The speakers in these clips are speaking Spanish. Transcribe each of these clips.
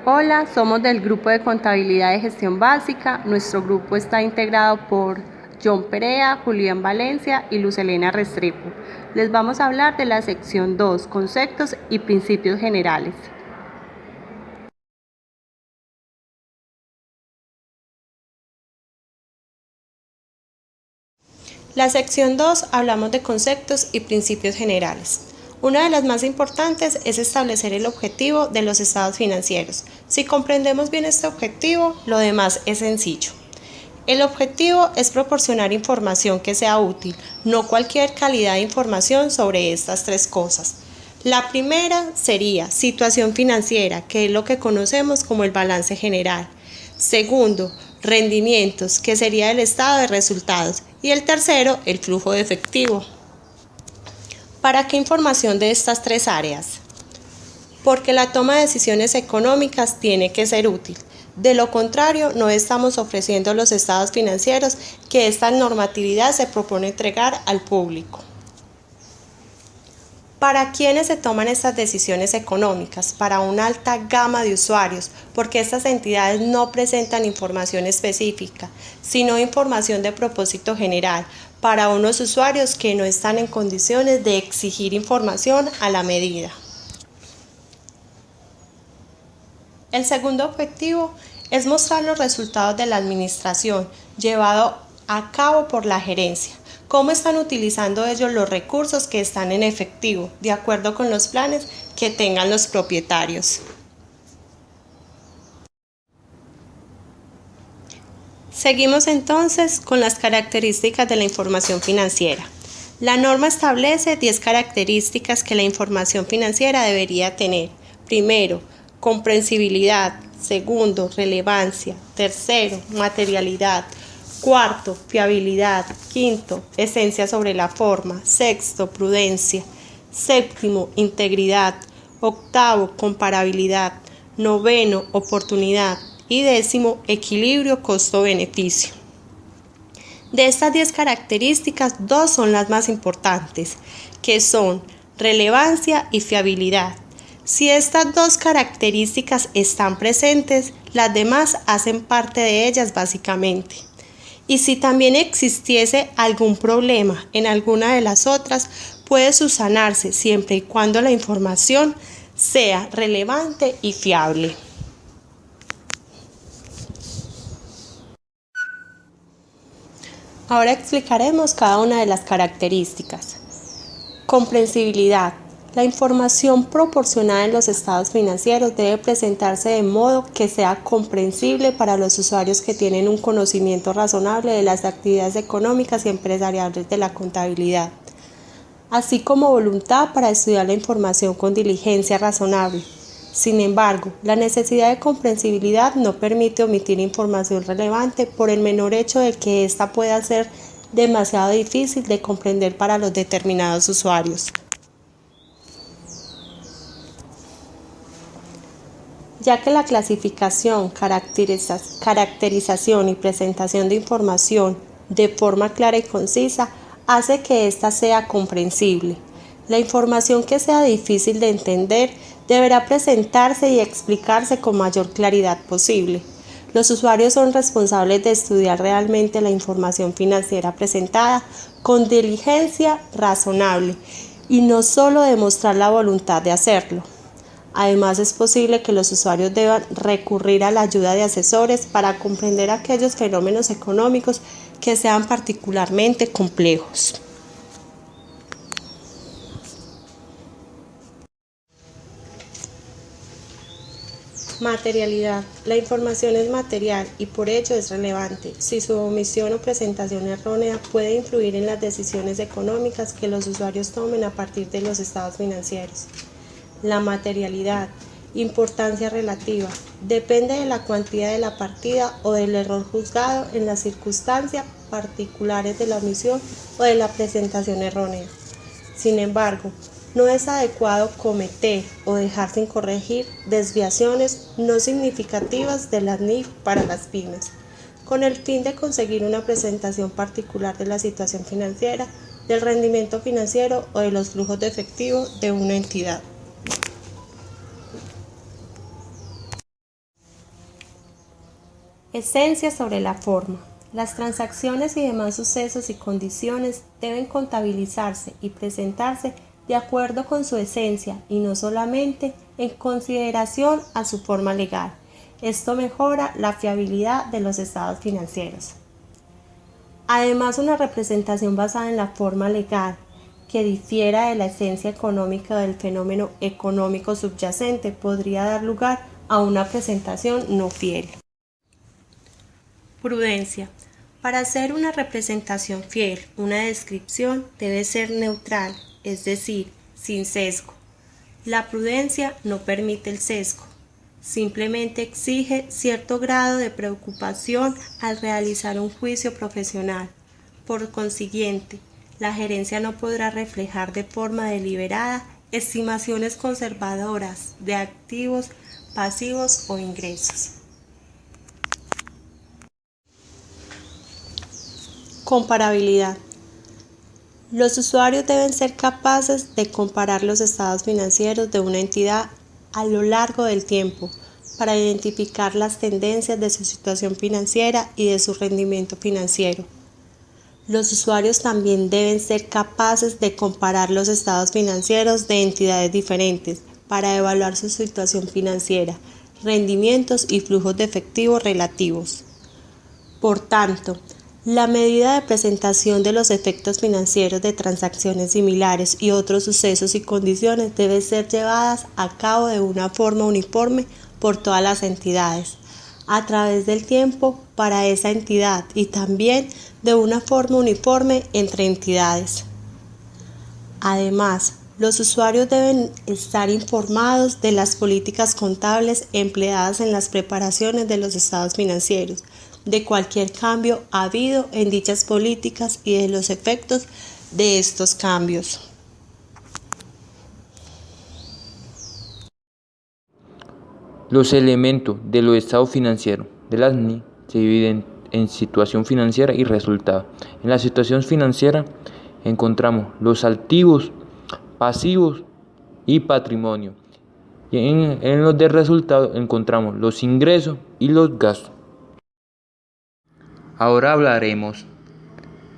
Hola, somos del grupo de Contabilidad y Gestión Básica. Nuestro grupo está integrado por John Perea, Julián Valencia y Luz Elena Restrepo. Les vamos a hablar de la sección 2, conceptos y principios generales. La sección 2 hablamos de conceptos y principios generales. Una de las más importantes es establecer el objetivo de los estados financieros. Si comprendemos bien este objetivo, lo demás es sencillo. El objetivo es proporcionar información que sea útil, no cualquier calidad de información sobre estas tres cosas. La primera sería situación financiera, que es lo que conocemos como el balance general. Segundo, rendimientos, que sería el estado de resultados. Y el tercero, el flujo de efectivo. ¿Para qué información de estas tres áreas? Porque la toma de decisiones económicas tiene que ser útil. De lo contrario, no estamos ofreciendo los estados financieros que esta normatividad se propone entregar al público. ¿Para quiénes se toman estas decisiones económicas? Para una alta gama de usuarios, porque estas entidades no presentan información específica, sino información de propósito general, para unos usuarios que no están en condiciones de exigir información a la medida. El segundo objetivo es mostrar los resultados de la administración llevado a cabo por la gerencia. Cómo están utilizando ellos los recursos que están en efectivo, de acuerdo con los planes que tengan los propietarios. Seguimos entonces con las características de la información financiera. La norma establece 10 características que la información financiera debería tener. Primero, comprensibilidad. Segundo, relevancia. Tercero, materialidad. Cuarto, fiabilidad. Quinto, esencia sobre la forma. Sexto, prudencia. Séptimo, integridad. Octavo, comparabilidad. Noveno, oportunidad. Y décimo, equilibrio costo-beneficio. De estas 10 características, dos son las más importantes, que son relevancia y fiabilidad. Si estas dos características están presentes, las demás hacen parte de ellas básicamente. Y si también existiese algún problema en alguna de las otras, puede subsanarse siempre y cuando la información sea relevante y fiable. Ahora explicaremos cada una de las características. Comprensibilidad. La información proporcionada en los estados financieros debe presentarse de modo que sea comprensible para los usuarios que tienen un conocimiento razonable de las actividades económicas y empresariales de la contabilidad, así como voluntad para estudiar la información con diligencia razonable. Sin embargo, la necesidad de comprensibilidad no permite omitir información relevante por el menor hecho de que ésta pueda ser demasiado difícil de comprender para los determinados usuarios. Ya que la clasificación, caracterización y presentación de información de forma clara y concisa hace que ésta sea comprensible. La información que sea difícil de entender deberá presentarse y explicarse con mayor claridad posible. Los usuarios son responsables de estudiar realmente la información financiera presentada con diligencia razonable y no solo demostrar la voluntad de hacerlo. Además, es posible que los usuarios deban recurrir a la ayuda de asesores para comprender aquellos fenómenos económicos que sean particularmente complejos. Materialidad. La información es material y por ello es relevante. Si su omisión o presentación errónea puede influir en las decisiones económicas que los usuarios tomen a partir de los estados financieros. La materialidad. Importancia relativa. Depende de la cuantía de la partida o del error juzgado en las circunstancias particulares de la omisión o de la presentación errónea. Sin embargo, no es adecuado cometer o dejar sin corregir desviaciones no significativas de las NIF para las pymes, con el fin de conseguir una presentación particular de la situación financiera, del rendimiento financiero o de los flujos de efectivo de una entidad. Esencia sobre la forma. Las transacciones y demás sucesos y condiciones deben contabilizarse y presentarse de acuerdo con su esencia y no solamente en consideración a su forma legal. Esto mejora la fiabilidad de los estados financieros. Además, una representación basada en la forma legal que difiera de la esencia económica del fenómeno económico subyacente podría dar lugar a una presentación no fiel. Prudencia. Para hacer una representación fiel, una descripción debe ser neutral, es decir, sin sesgo. La prudencia no permite el sesgo, simplemente exige cierto grado de preocupación al realizar un juicio profesional. Por consiguiente, la gerencia no podrá reflejar de forma deliberada estimaciones conservadoras de activos, pasivos o ingresos. Comparabilidad. Los usuarios deben ser capaces de comparar los estados financieros de una entidad a lo largo del tiempo para identificar las tendencias de su situación financiera y de su rendimiento financiero. Los usuarios también deben ser capaces de comparar los estados financieros de entidades diferentes para evaluar su situación financiera, rendimientos y flujos de efectivo relativos. Por tanto, la medida de presentación de los efectos financieros de transacciones similares y otros sucesos y condiciones deben ser llevadas a cabo de una forma uniforme por todas las entidades, a través del tiempo para esa entidad y también de una forma uniforme entre entidades. Además, los usuarios deben estar informados de las políticas contables empleadas en las preparaciones de los estados financieros, de cualquier cambio habido en dichas políticas y de los efectos de estos cambios. Los elementos de los estados financieros de las NI se dividen en situación financiera y resultado. En la situación financiera encontramos los activos, pasivos y patrimonio. Y en los de resultado encontramos los ingresos y los gastos. Ahora hablaremos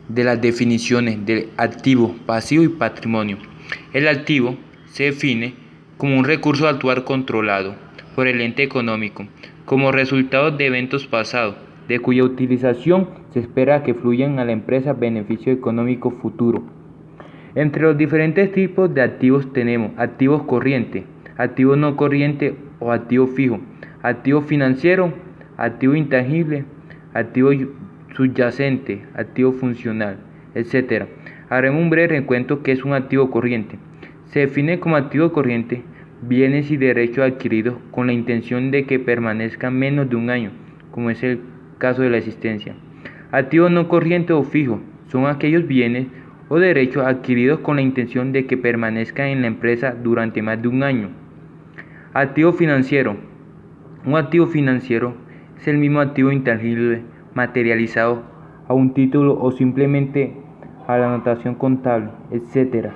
de las definiciones de activo, pasivo y patrimonio. El activo se define como un recurso actual controlado por el ente económico como resultado de eventos pasados, de cuya utilización se espera que fluyan a la empresa beneficio económico futuro. Entre los diferentes tipos de activos tenemos activos corrientes, activo no corriente o activo fijo, activo financiero, activo intangible, activo subyacente, activo funcional, etc. Haremos un breve recuento que es un activo corriente. Se define como activo corriente bienes y derechos adquiridos con la intención de que permanezcan menos de un año, como es el caso de la existencia. Activo no corriente o fijo son aquellos bienes o derechos adquiridos con la intención de que permanezcan en la empresa durante más de un año. Activo financiero. Un activo financiero es el mismo activo intangible materializado a un título o simplemente a la anotación contable, etc.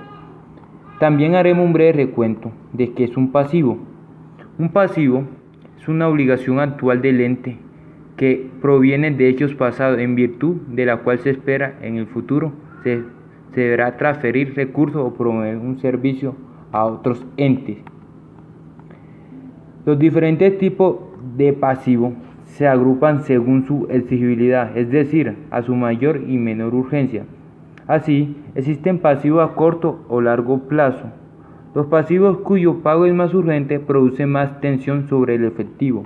También haremos un breve recuento de qué es un pasivo. Un pasivo es una obligación actual del ente que proviene de hechos pasados en virtud de la cual se espera en el futuro se deberá transferir recursos o promover un servicio a otros entes. Los diferentes tipos de pasivo se agrupan según su exigibilidad, es decir, a su mayor y menor urgencia. Así, existen pasivos a corto o largo plazo. Los pasivos cuyo pago es más urgente producen más tensión sobre el efectivo.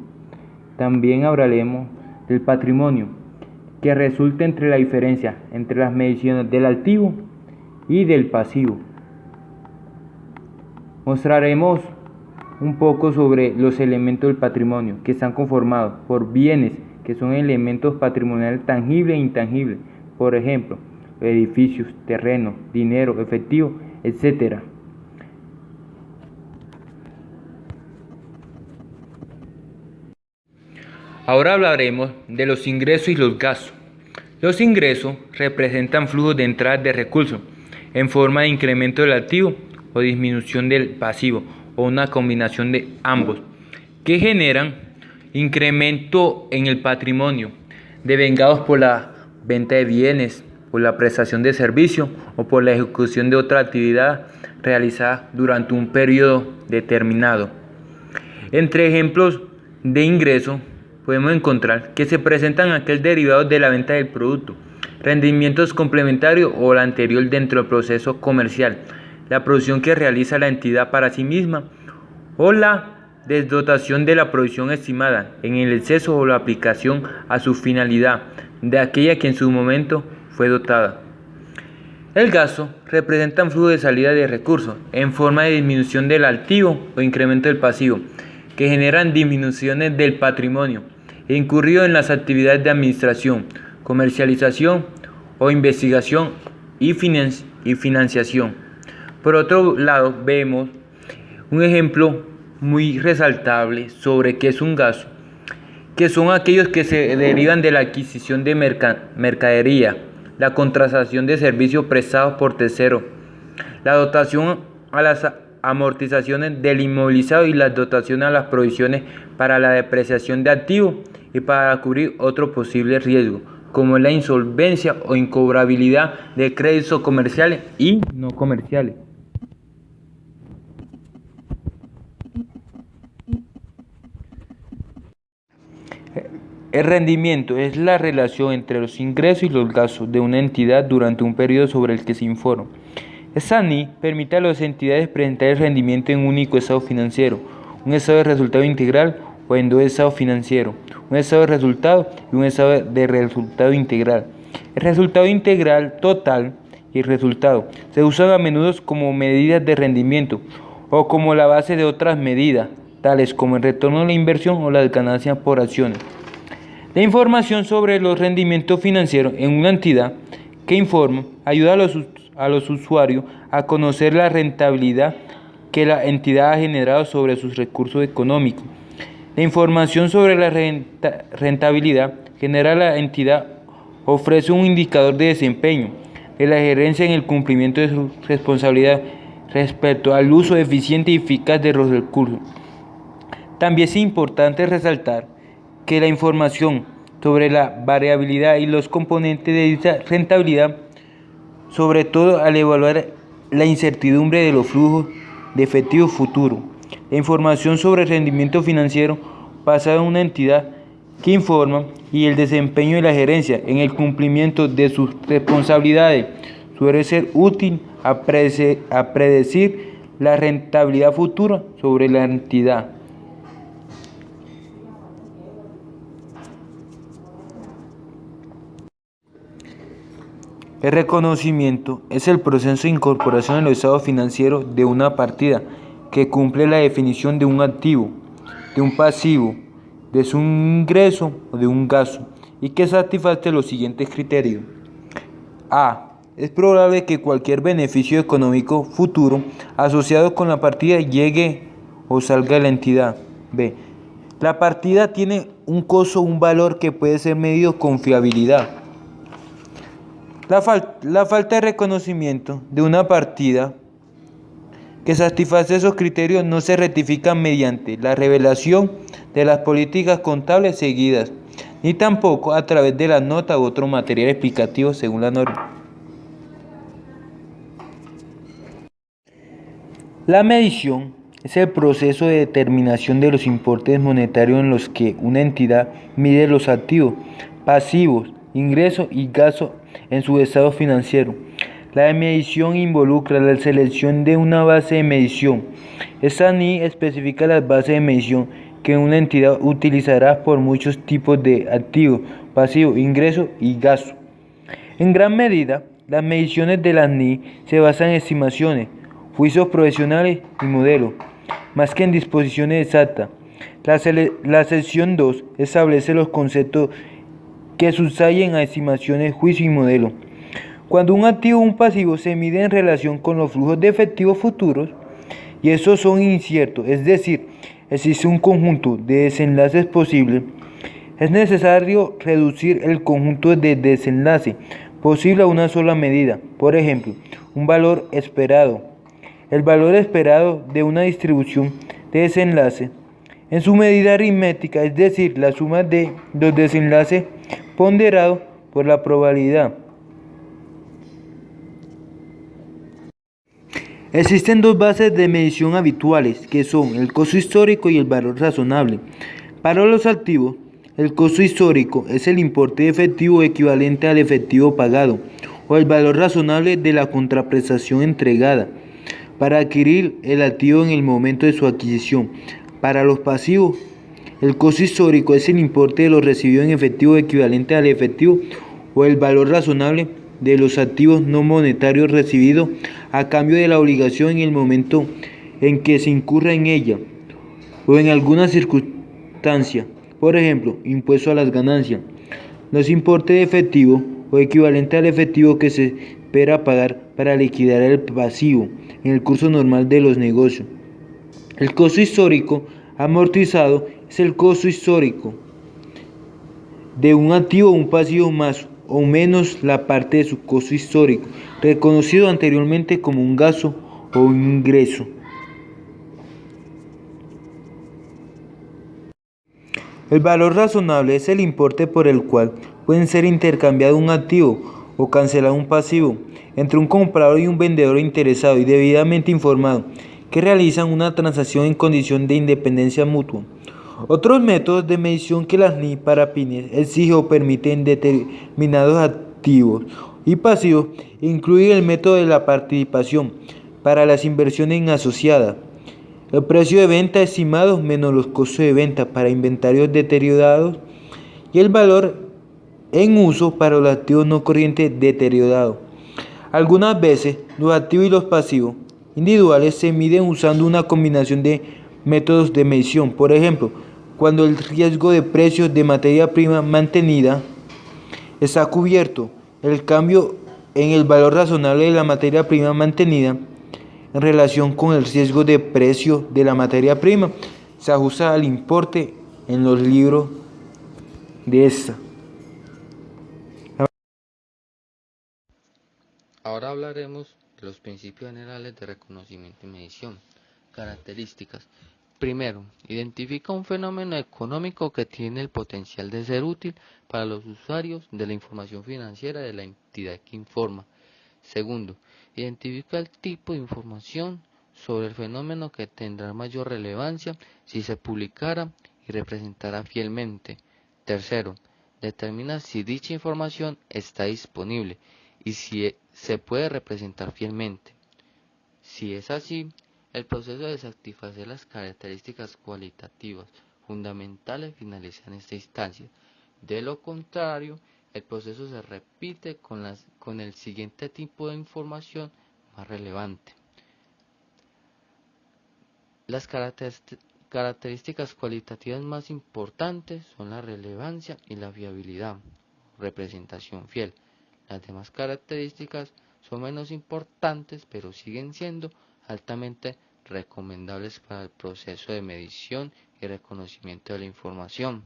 También hablaremos del patrimonio, que resulta entre la diferencia entre las mediciones del activo y del pasivo. Mostraremos un poco sobre los elementos del patrimonio, que están conformados por bienes, que son elementos patrimoniales tangibles e intangibles, por ejemplo, edificios, terrenos, dinero, efectivo, etc. Ahora hablaremos de los ingresos y los gastos. Los ingresos representan flujos de entradas de recursos en forma de incremento del activo o disminución del pasivo o una combinación de ambos, que generan incremento en el patrimonio, devengados por la venta de bienes, por la prestación de servicio o por la ejecución de otra actividad realizada durante un periodo determinado. Entre ejemplos de ingreso podemos encontrar que se presentan aquel derivado de la venta del producto, rendimientos complementarios o el anterior dentro del proceso comercial, la producción que realiza la entidad para sí misma o la desdotación de la producción estimada en el exceso o la aplicación a su finalidad de aquella que en su momento fue dotada. El gasto representa un flujo de salida de recursos en forma de disminución del activo o incremento del pasivo, que generan disminuciones del patrimonio incurrido en las actividades de administración, comercialización o investigación y financiación. Por otro lado, vemos un ejemplo muy resaltable sobre qué es un gasto, que son aquellos que se derivan de la adquisición de mercadería, la contratación de servicios prestados por terceros, la dotación a las amortizaciones del inmovilizado y la dotación a las provisiones para la depreciación de activos y para cubrir otro posible riesgo, como la insolvencia o incobrabilidad de créditos comerciales y no comerciales. El rendimiento es la relación entre los ingresos y los gastos de una entidad durante un periodo sobre el que se informa. Esta NI permite a las entidades presentar el rendimiento en un único estado financiero, un estado de resultado integral o en dos estados financieros, un estado de resultado y un estado de resultado integral. El resultado integral total y el resultado se usan a menudo como medidas de rendimiento o como la base de otras medidas, tales como el retorno de la inversión o las ganancias por acciones. La información sobre los rendimientos financieros en una entidad que informa ayuda a los usuarios a conocer la rentabilidad que la entidad ha generado sobre sus recursos económicos. La información sobre la rentabilidad generada la entidad ofrece un indicador de desempeño de la gerencia en el cumplimiento de su responsabilidad respecto al uso eficiente y eficaz de los recursos. También es importante resaltar que la información sobre la variabilidad y los componentes de dicha rentabilidad, sobre todo al evaluar la incertidumbre de los flujos de efectivo futuro. La información sobre el rendimiento financiero basada en una entidad que informa y el desempeño de la gerencia en el cumplimiento de sus responsabilidades suele ser útil a predecir la rentabilidad futura sobre la entidad. El reconocimiento es el proceso de incorporación en los estados financieros de una partida que cumple la definición de un activo, de un pasivo, de un ingreso o de un gasto y que satisface los siguientes criterios. A. Es probable que cualquier beneficio económico futuro asociado con la partida llegue o salga de la entidad. B. La partida tiene un costo o un valor que puede ser medido con fiabilidad. La falta de reconocimiento de una partida que satisface esos criterios no se rectifica mediante la revelación de las políticas contables seguidas, ni tampoco a través de la nota u otro material explicativo según la norma. La medición es el proceso de determinación de los importes monetarios en los que una entidad mide los activos, pasivos, ingresos y gastos en su estado financiero. La medición involucra la selección de una base de medición. Esta NI especifica las bases de medición que una entidad utilizará por muchos tipos de activos, pasivos, ingresos y gastos. En gran medida, las mediciones de la NI se basan en estimaciones, juicios profesionales y modelos, más que en disposiciones exactas. La sección 2 establece los conceptos que subrayen a estimaciones, juicio y modelo. Cuando un activo o un pasivo se mide en relación con los flujos de efectivos futuros, y estos son inciertos, es decir, existe un conjunto de desenlaces posibles, es necesario reducir el conjunto de desenlace posible a una sola medida. Por ejemplo, un valor esperado. El valor esperado de una distribución de desenlace en su medida aritmética, es decir, la suma de los desenlaces ponderados por la probabilidad. Existen dos bases de medición habituales, que son el costo histórico y el valor razonable. Para los activos, el costo histórico es el importe efectivo equivalente al efectivo pagado, o el valor razonable de la contraprestación entregada para adquirir el activo en el momento de su adquisición. Para los pasivos, el costo histórico es el importe de lo recibido en efectivo equivalente al efectivo o el valor razonable de los activos no monetarios recibidos a cambio de la obligación en el momento en que se incurra en ella o en alguna circunstancia. Por ejemplo, impuesto a las ganancias. Los importes de efectivo o equivalente al efectivo que se espera pagar para liquidar el pasivo en el curso normal de los negocios. El costo histórico amortizado es el costo histórico de un activo o un pasivo más o menos la parte de su costo histórico, reconocido anteriormente como un gasto o un ingreso. El valor razonable es el importe por el cual pueden ser intercambiado un activo o cancelado un pasivo entre un comprador y un vendedor interesado y debidamente informado que realizan una transacción en condición de independencia mutua. Otros métodos de medición que las NIF para fines exigen o permiten determinados activos y pasivos incluyen el método de la participación para las inversiones asociadas, el precio de venta estimado menos los costos de venta para inventarios deteriorados y el valor en uso para los activos no corrientes deteriorados. Algunas veces los activos y los pasivos individuales se miden usando una combinación de métodos de medición. Por ejemplo, cuando el riesgo de precios de materia prima mantenida está cubierto, el cambio en el valor razonable de la materia prima mantenida en relación con el riesgo de precio de la materia prima se ajusta al importe en los libros de esta. Ahora hablaremos de los principios generales de reconocimiento y medición. Características. Primero, identifica un fenómeno económico que tiene el potencial de ser útil para los usuarios de la información financiera de la entidad que informa. Segundo, identifica el tipo de información sobre el fenómeno que tendrá mayor relevancia si se publicara y representará fielmente. Tercero, determina si dicha información está disponible y si se puede representar fielmente. Si es así, el proceso de satisfacer las características cualitativas fundamentales finaliza en esta instancia. De lo contrario, el proceso se repite con el siguiente tipo de información más relevante. Las características cualitativas más importantes son la relevancia y la fiabilidad, representación fiel. Las demás características son menos importantes, pero siguen siendo altamente recomendables para el proceso de medición y reconocimiento de la información.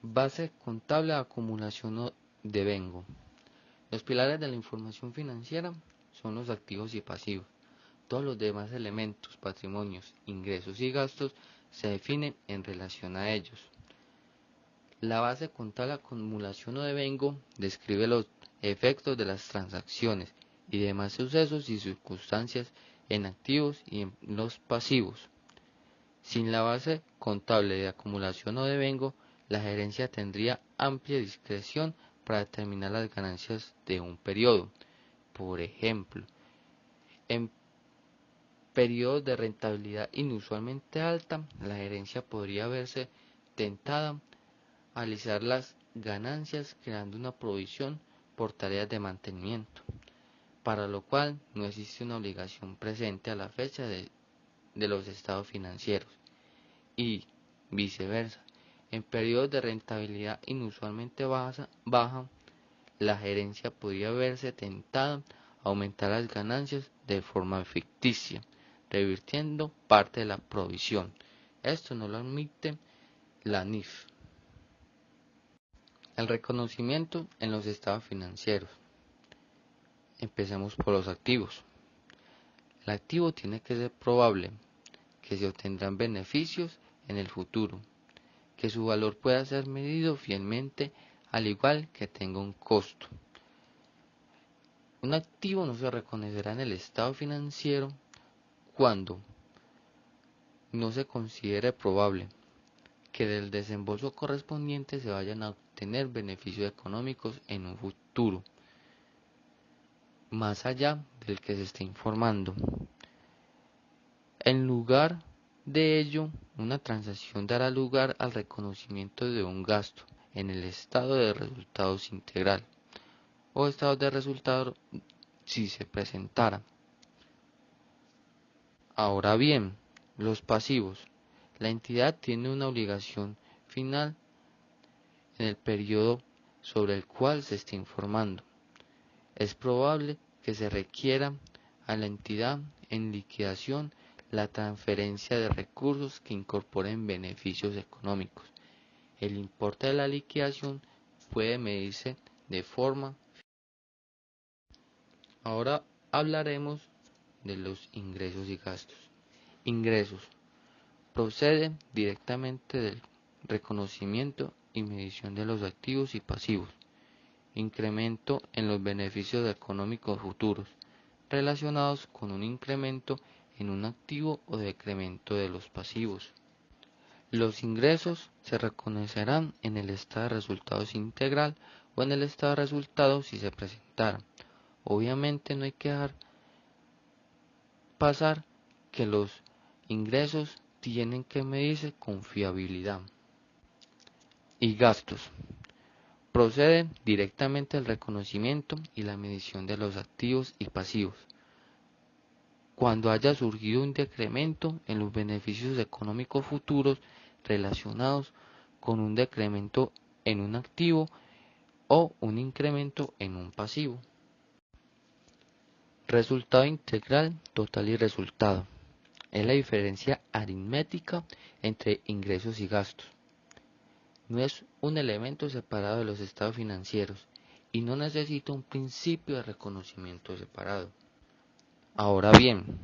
Base contable de acumulación de Vengo. Los pilares de la información financiera son los activos y pasivos. Todos los demás elementos, patrimonios, ingresos y gastos se definen en relación a ellos. La base contable de acumulación o devengo describe los efectos de las transacciones y demás sucesos y circunstancias en activos y en los pasivos. Sin la base contable de acumulación o devengo, la gerencia tendría amplia discreción para determinar las ganancias de un periodo. Por ejemplo, en periodos de rentabilidad inusualmente alta, la gerencia podría verse tentada a alisar las ganancias creando una provisión por tareas de mantenimiento, para lo cual no existe una obligación presente a la fecha de los estados financieros, y viceversa. En periodos de rentabilidad inusualmente baja, la gerencia podría verse tentada a aumentar las ganancias de forma ficticia, revirtiendo parte de la provisión. Esto no lo admite la NIF. El reconocimiento en los estados financieros. Empecemos por los activos. El activo tiene que ser probable, que se obtendrán beneficios en el futuro, que su valor pueda ser medido fielmente, al igual que tenga un costo. Un activo no se reconocerá en el estado financiero cuando no se considere probable que del desembolso correspondiente se vayan a obtener beneficios económicos en un futuro, más allá del que se esté informando. En lugar de ello, una transacción dará lugar al reconocimiento de un gasto en el estado de resultados integral o estado de resultados si se presentara. Ahora bien, los pasivos. La entidad tiene una obligación final en el periodo sobre el cual se está informando. Es probable que se requiera a la entidad en liquidación la transferencia de recursos que incorporen beneficios económicos. El importe de la liquidación puede medirse de forma. Ahora hablaremos de los ingresos y gastos. Ingresos. Proceden directamente del reconocimiento y medición de los activos y pasivos. Incremento en los beneficios económicos futuros, relacionados con un incremento en un activo o decremento de los pasivos. Los ingresos se reconocerán en el estado de resultados integral o en el estado de resultados si se presentara. Obviamente no hay que dejar pasar que los ingresos tienen que medirse con fiabilidad. Y gastos. Proceden directamente del reconocimiento y la medición de los activos y pasivos. Cuando haya surgido un decremento en los beneficios económicos futuros relacionados con un decremento en un activo o un incremento en un pasivo. Resultado integral, total y resultado. Es la diferencia aritmética entre ingresos y gastos. No es un elemento separado de los estados financieros y no necesita un principio de reconocimiento separado. Ahora bien,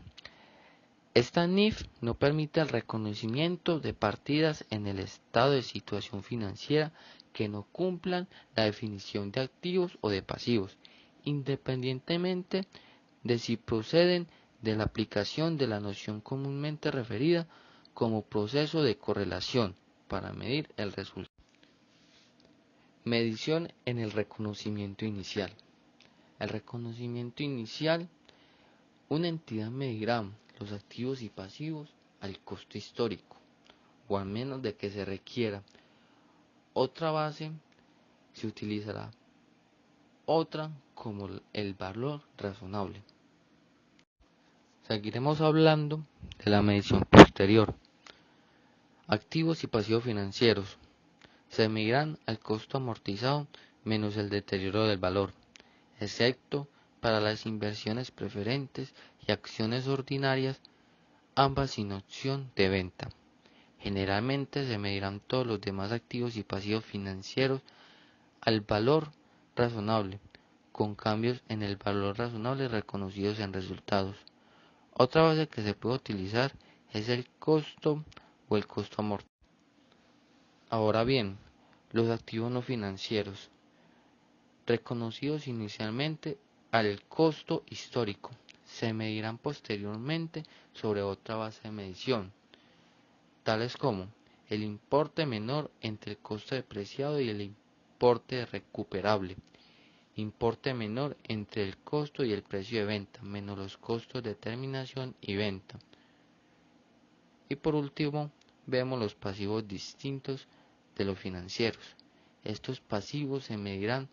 esta NIF no permite el reconocimiento de partidas en el estado de situación financiera que no cumplan la definición de activos o de pasivos, independientemente de si proceden de la aplicación de la noción comúnmente referida como proceso de correlación para medir el resultado. Medición en el reconocimiento inicial. El reconocimiento inicial, una entidad medirá los activos y pasivos al costo histórico, o al menos de que se requiera otra base, se utilizará otra como el valor razonable. Seguiremos hablando de la medición posterior. Activos y pasivos financieros se medirán al costo amortizado menos el deterioro del valor, excepto para las inversiones preferentes y acciones ordinarias, ambas sin opción de venta. Generalmente se medirán todos los demás activos y pasivos financieros al valor razonable, con cambios en el valor razonable reconocidos en resultados. Otra base que se puede utilizar es el costo o el costo amortizado. Ahora bien, los activos no financieros, reconocidos inicialmente al costo histórico, se medirán posteriormente sobre otra base de medición, tales como el importe menor entre el costo depreciado y el importe recuperable, importe menor entre el costo y el precio de venta, menos los costos de terminación y venta. Y por último, vemos los pasivos distintos de los financieros. Estos pasivos se medirán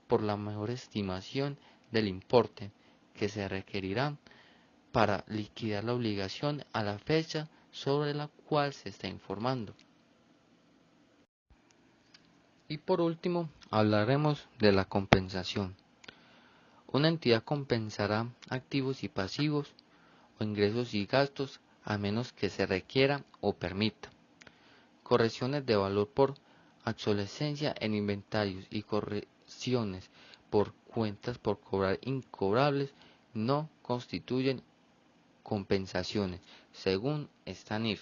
por la mejor estimación del importe que se requerirá para liquidar la obligación a la fecha sobre la cual se está informando. Y por último, hablaremos de la compensación. Una entidad compensará activos y pasivos o ingresos y gastos a menos que se requiera o permita. Correcciones de valor por obsolescencia en inventarios y correcciones por cuentas por cobrar incobrables no constituyen compensaciones, según esta NIF.